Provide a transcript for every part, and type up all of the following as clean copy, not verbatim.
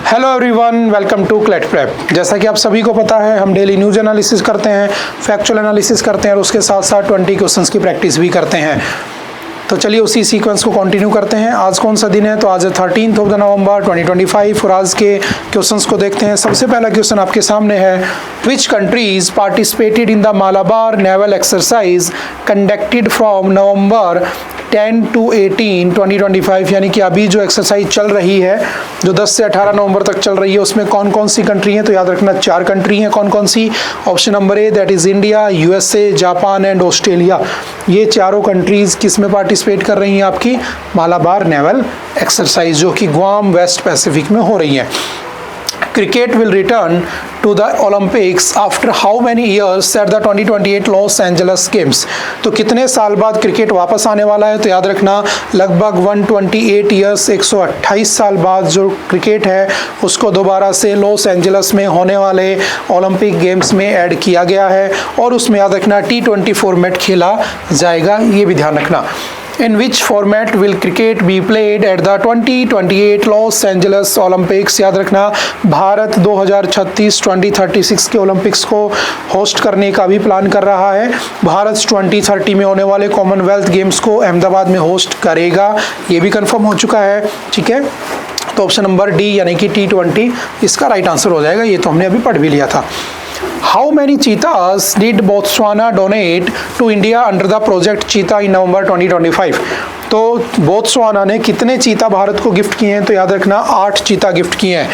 Hello everyone, welcome to CLAT prep. जैसा कि आप सभी को पता है, हम डेली न्यूज़ एनालिसिस करते हैं, फैक्चुअल एनालिसिस करते हैं और उसके साथ साथ 20 क्वेश्चंस की प्रैक्टिस भी करते हैं। तो चलिए उसी सीक्वेंस को कंटिन्यू करते हैं। आज कौन सा दिन है? तो आज है 13 नवंबर 2025 और आज के क्वेश्चंस को देखते हैं। सबसे पहला क्वेश्चन आपके सामने है, which countries participated in the Malabar naval exercise conducted from November 10 to 18 2025, यानी कि अभी जो एक्सरसाइज चल रही है, जो 10 से 18 नवंबर तक चल रही है, उसमें कौन कौन सी कंट्री हैं? तो याद रखना 4 कंट्री हैं। कौन कौन सी? Option number A, that is India, USA, Japan and Australia. ये चारों कंट्रीज किस में पार्टिसिपेट कर रही हैं? आपकी मालाबार नेवल एक्सरसाइज, जो कि ग्वाम वेस्ट पैसिफिक में हो रही है। Cricket will return to the Olympics after how many years at the 2028 Los Angeles games? तो कितने साल बाद क्रिकेट वापस आने वाला है? तो याद रखना लगभग 128 ईयर्स, 128 साल बाद जो क्रिकेट है उसको दोबारा से लॉस एंजल्स में होने वाले ओलंपिक गेम्स में ऐड किया गया है और उसमें याद रखना T20 फॉर्मेट खेला जाएगा, ये भी ध्यान रखना। In which format will cricket be played at the 2028 Los Angeles Olympics? याद रखना भारत 2036 2036 के ओलंपिक्स को होस्ट करने का भी प्लान कर रहा है। भारत 2030 में होने वाले कॉमनवेल्थ गेम्स को अहमदाबाद में होस्ट करेगा, ये भी कंफर्म हो चुका है। ठीक है, तो ऑप्शन नंबर डी यानी कि T20 इसका राइट आंसर हो जाएगा। ये तो हमने अभी पढ़ भी लिया था। How many cheetahs did Botswana donate to India under the project Cheetah in November 2025? तो बोत्सवाना ने कितने चीता भारत को गिफ्ट किए हैं? तो याद रखना 8 चीता गिफ्ट किए हैं।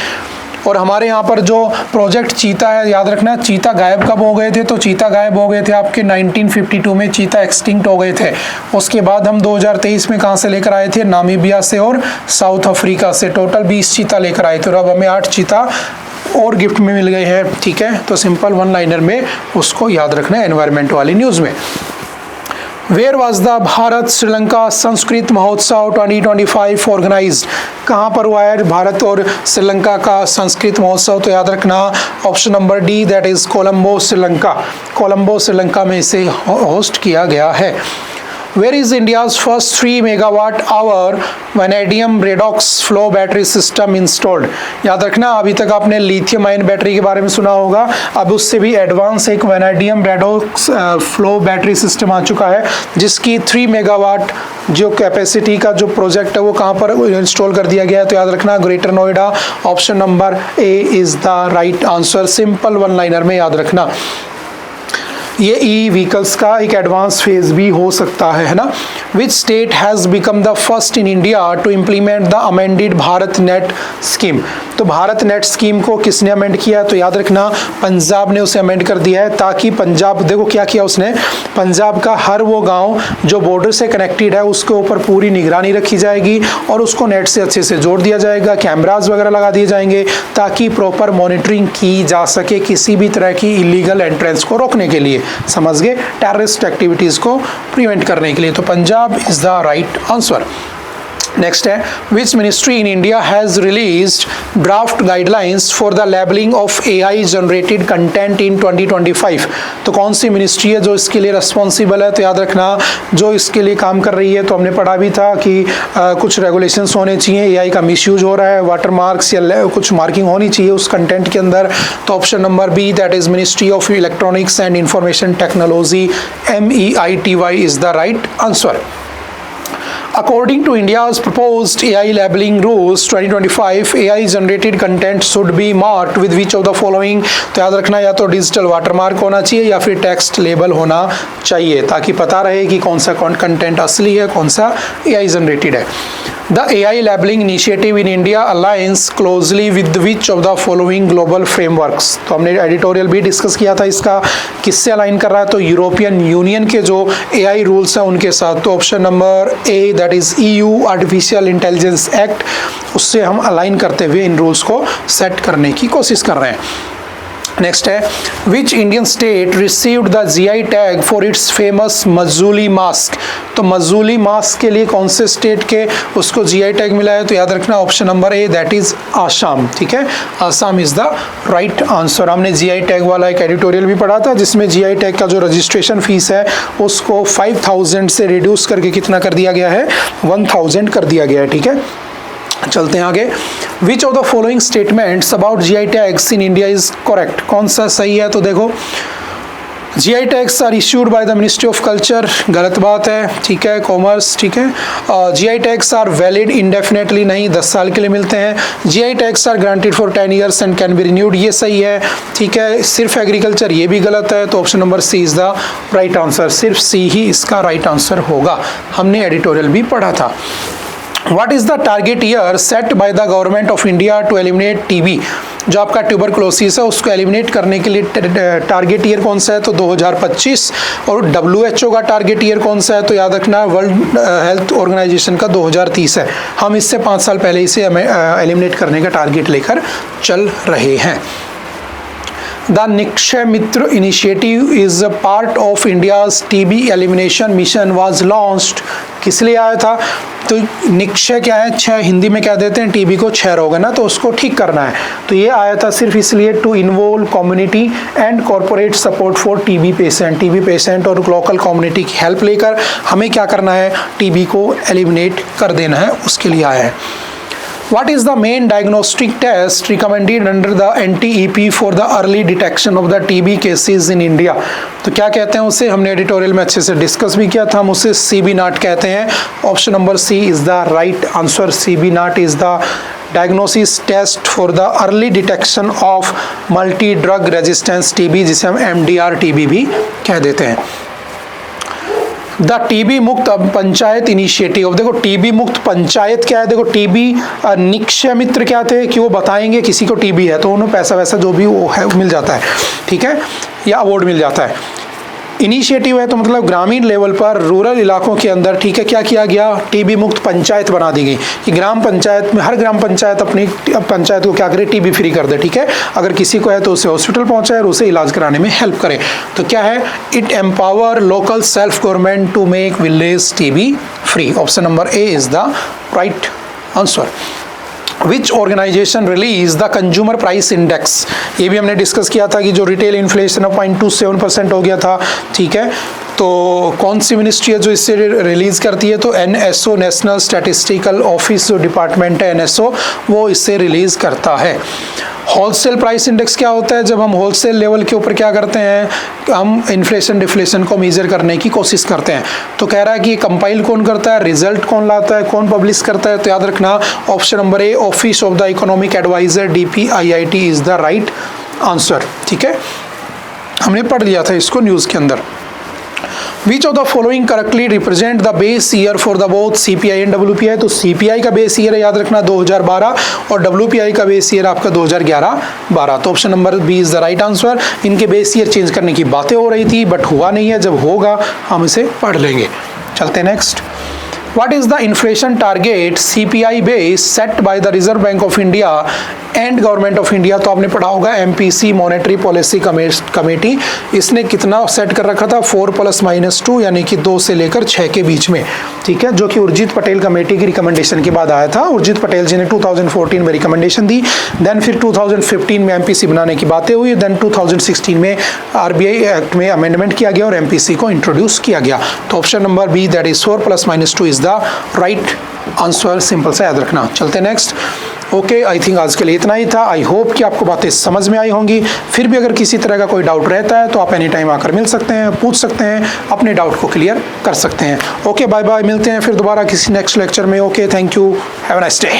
और हमारे यहाँ पर जो प्रोजेक्ट चीता है, याद रखना चीता गायब कब हो गए थे? तो चीता गायब हो गए थे आपके 1952 में, चीता एक्सटिंक्ट हो गए थे। उसके बाद हम 2023 में कहाँ से लेकर आए थे? नामीबिया से और साउथ अफ्रीका से। टोटल 20 चीता लेकर आए थे और अब हमें 8 चीता और गिफ्ट में मिल गए हैं। ठीक है, तो सिंपल वन लाइनर में उसको याद रखना है एनवायरमेंट वाली न्यूज़ में। Where was the Bharat Sri Lanka Sanskrit Mahotsav 2025 organised? कहाँ पर हुआ है भारत और श्रीलंका का संस्कृत महोत्सव? तो याद रखना option number D, that is Colombo Sri Lanka. Colombo Sri Lanka में इसे होस्ट किया गया है। Where is India's first 3 megawatt-hour vanadium redox flow battery system installed? याद रखना अभी तक आपने लिथियम आयन बैटरी के बारे में सुना होगा, अब उससे भी एडवांस एक vanadium redox flow battery system आ चुका है, जिसकी 3 मेगावाट जो कैपेसिटी का जो प्रोजेक्ट है वो कहाँ पर इंस्टॉल कर दिया गया है? तो याद रखना greater Noida. Option number A is the right answer. Simple one liner में याद रखना। ये ई व्हीकल्स का एक एडवांस फेज भी हो सकता है ना। Which state has become the first in India to implement the amended Bharat net scheme? तो भारत नेट स्कीम को किसने अमेंड किया? तो याद रखना पंजाब ने उसे अमेंड कर दिया है, ताकि पंजाब, देखो क्या किया उसने, पंजाब का हर वो गांव जो बॉर्डर से कनेक्टेड है उसके ऊपर पूरी निगरानी रखी जाएगी और उसको नेट से अच्छे से जोड़ दिया जाएगा, कैमराज वगैरह लगा दिए जाएंगे ताकि प्रॉपर मॉनिटरिंग की जा सके किसी भी तरह की इलीगल एंट्रेंस को रोकने के लिए, समझ गए, टेररिस्ट एक्टिविटीज को प्रिवेंट करने के लिए। तो Punjab is the right answer. Next है, which ministry in India has released draft guidelines for the labelling of AI generated content in 2025? तो कौन सी मिनिस्ट्री है जो इसके लिए रिस्पॉन्सिबल है? तो याद रखना जो इसके लिए काम कर रही है, तो हमने पढ़ा भी था कि कुछ रेगुलेशंस होने चाहिए, एआई का मिसयूज हो रहा है, वाटर मार्क्स या कुछ मार्किंग होनी चाहिए उस कंटेंट के अंदर। तो option number B, that is ministry of electronics and information technology, MEITY is the right answer. According to India's proposed AI labeling rules 2025, AI generated content should be marked with which of the following? तो याद रखना या तो digital watermark होना चाहिए या फिर text label होना चाहिए, ताकि पता रहे कि कौन सा कंटेंट असली है, कौन सा AI जनरेटेड है। The AI labeling initiative in India aligns closely with which of the following global frameworks? तो हमने एडिटोरियल भी डिस्कस किया था इसका, किससे अलाइन कर रहा है? तो यूरोपियन यूनियन के जो AI रूल्स हैं उनके साथ। तो option number A, that is EU artificial intelligence act, उससे हम अलाइन करते हुए इन रूल्स को सेट करने की कोशिश कर रहे हैं। नेक्स्ट है, which Indian state received the GI tag for its famous Majuli mask? तो मजूली मास्क के लिए कौन से स्टेट के उसको GI टैग मिला है? तो याद रखना option number A, that is Assam. ठीक है, Assam is the right answer. हमने GI टैग वाला एक एडिटोरियल भी पढ़ा था जिसमें GI टैग का जो रजिस्ट्रेशन फीस है उसको 5000 से रिड्यूस करके कितना कर दिया गया है? 1000 कर दिया गया है। ठीक है, चलते हैं आगे। Which of the following statements about GI tags in India is correct, कौन सा सही है? तो देखो, GI tags are issued by the ministry of culture, गलत बात है, ठीक है, कॉमर्स, ठीक है। GI tags are valid indefinitely, नहीं, 10 साल के लिए मिलते हैं। GI tags are granted for 10 years and can be renewed, ये सही है, ठीक है। सिर्फ एग्रीकल्चर, ये भी गलत है, तो option number C is the right answer, सिर्फ सी ही इसका राइट आंसर होगा, हमने एडिटोरियल भी पढ़ा था। What is the target year set by the government of India to eliminate TB? जो आपका ट्यूबरकुलोसिस है उसको एलिमिनेट करने के लिए टारगेट ईयर कौन सा है? तो 2025। और WHO का टारगेट ईयर कौन सा है? तो याद रखना, वर्ल्ड हेल्थ ऑर्गेनाइजेशन का 2030 है। हम इससे 5 साल पहले इसे एलिमिनेट करने का टारगेट लेकर चल रहे हैं। The Nikshay Mitra initiative is a part of India's TB elimination mission was launched, किस लिए आया था? तो निक्षय क्या है? क्षय, हिंदी में क्या देते हैं? TB को क्षय रोग है ना, तो उसको ठीक करना है, तो ये आया था सिर्फ इसलिए to involve community and corporate support for TB patient और लोकल कम्युनिटी की हेल्प लेकर हमें क्या करना है? TB को एलिमिनेट कर देना है, उसके लिए आया है। What is the main diagnostic test recommended under the NTEP for the early detection of the TB cases in India? तो क्या कहते हैं उसे? हमने एडिटोरियल में अच्छे से डिस्कस भी किया था, हम उसे CB नॉट कहते हैं। Option number C is the right answer, CB NAAT is the diagnosis test for the early detection of multi drug resistance TB, जिसे हम MDR TB भी कह देते हैं। द TB मुक्त पंचायत इनिशिएटिव, देखो TB मुक्त पंचायत क्या है? देखो TB निक्षय मित्र क्या थे कि वो बताएंगे किसी को TB है तो उन्हें पैसा वैसा जो भी वो है मिल जाता है, ठीक है, या अवार्ड मिल जाता है। इनिशिएटिव है तो मतलब ग्रामीण लेवल पर, रूरल इलाकों के अंदर, ठीक है, क्या किया गया? TB मुक्त पंचायत बना दी गई कि ग्राम पंचायत में हर ग्राम पंचायत अपनी पंचायत को क्या करे? TB फ्री कर दे, ठीक है। अगर किसी को है तो उसे हॉस्पिटल पहुंचाए और उसे इलाज कराने में हेल्प करे। तो क्या है? It empower local self government to make village TB फ्री। Option number A is the right answer. Which organisation release the consumer price index, ये भी हमने डिस्कस किया था कि जो रिटेल इन्फ्लेशन ऑफ 0.27% हो गया था, ठीक है, तो कौन सी मिनिस्ट्री है जो इससे रिलीज करती है? तो NSO, नेशनल स्टैटिस्टिकल ऑफिस जो डिपार्टमेंट है NSO, वो इससे रिलीज करता है। होलसेल प्राइस इंडेक्स क्या होता है? जब हम होलसेल लेवल के ऊपर क्या करते हैं? हम इन्फ्लेशन डिफ्लेशन को मेजर करने की कोशिश करते हैं। तो कह रहा है कि कंपाइल कौन करता है, रिजल्ट कौन लाता है, कौन पब्लिश करता है? तो याद रखना option number A, office of the economic adviser DPIIT is the right answer, ठीक है, हमने पढ़ लिया था इसको न्यूज़ के अंदर। Which of the following correctly represent the base year for the both CPI and WPI? तो CPI का बेस ईयर याद रखना 2012 और WPI का बेस ईयर आपका 2011-12। तो option number B is the right answer. इनके बेस ईयर चेंज करने की बातें हो रही थी बट हुआ नहीं है, जब होगा हम इसे पढ़ लेंगे। चलते next. What is the inflation target CPI base set by the Reserve Bank of India and Government of India? तो आपने पढ़ा होगा MPC मॉनेटरी पॉलिसी कमेटी, इसने कितना सेट कर रखा था? 4+-2 यानी कि 2 से लेकर 6 के बीच में, ठीक है, जो कि उर्जित पटेल कमेटी की रिकमेंडेशन के बाद आया था। उर्जित पटेल जी ने 2014 में रिकमेंडेशन दी, देन फिर 2015 में MPC बनाने की बातें हुई, देन 2016 में RBI एक्ट में अमेंडमेंट किया गया और MPC को इंट्रोड्यूस किया गया। तो option number B that is 4+-2 is the right answer, simple सा याद रखना। चलते नेक्स्ट। ओके, आई थिंक आज के लिए इतना ही था। आई होप कि आपको बातें समझ में आई होंगी। फिर भी अगर किसी तरह का कोई डाउट रहता है तो आप एनी टाइम आकर मिल सकते हैं, पूछ सकते हैं, अपने डाउट को क्लियर कर सकते हैं। ओके, बाय बाय, मिलते हैं फिर दोबारा किसी नेक्स्ट लेक्चर में। Okay, thank you, have a nice day.